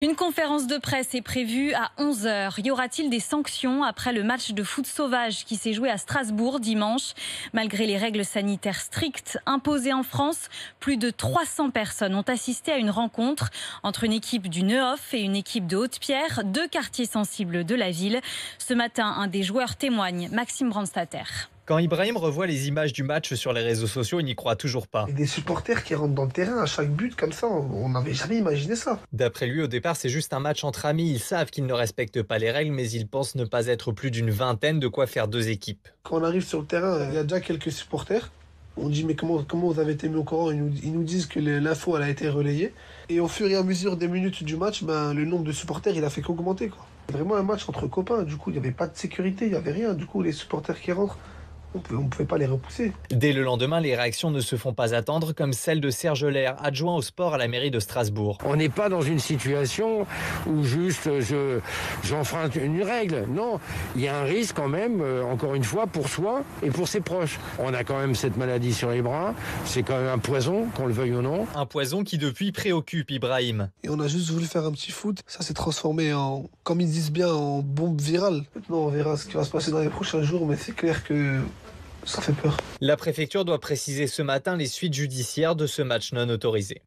Une conférence de presse est prévue à 11 h. Y aura-t-il des sanctions après le match de foot sauvage qui s'est joué à Strasbourg dimanche? Malgré les règles sanitaires strictes imposées en France, plus de 300 personnes ont assisté à une rencontre entre une équipe du Neuhoff et une équipe de Haute-Pierre, deux quartiers sensibles de la ville. Ce matin, un des joueurs témoigne, Maxime Brandstatter. Quand Ibrahim revoit les images du match sur les réseaux sociaux, il n'y croit toujours pas. Et des supporters qui rentrent dans le terrain à chaque but comme ça, on n'avait jamais imaginé ça. D'après lui, au départ, c'est juste un match entre amis. Ils savent qu'ils ne respectent pas les règles, mais ils pensent ne pas être plus d'une vingtaine, de quoi faire deux équipes. Quand on arrive sur le terrain, il y a déjà quelques supporters. On dit mais comment vous avez été mis au courant? Ils nous disent que l'info elle a été relayée. Et au fur et à mesure des minutes du match, le nombre de supporters il a fait qu'augmenter. Vraiment un match entre copains, du coup il n'y avait pas de sécurité, il n'y avait rien. Du coup les supporters qui rentrent, on ne pouvait pas les repousser. Dès le lendemain, les réactions ne se font pas attendre, comme celle de Serge Lair, adjoint au sport à la mairie de Strasbourg. On n'est pas dans une situation où juste j'enfreins une règle. Non, il y a un risque quand même, encore une fois, pour soi et pour ses proches. On a quand même cette maladie sur les bras. C'est quand même un poison, qu'on le veuille ou non. Un poison qui depuis préoccupe Ibrahim. Et on a juste voulu faire un petit foot. Ça s'est transformé en, comme ils disent bien, en bombe virale. Maintenant, on verra ce qui va se passer dans les prochains jours, mais c'est clair que ça fait peur. La préfecture doit préciser ce matin les suites judiciaires de ce match non autorisé.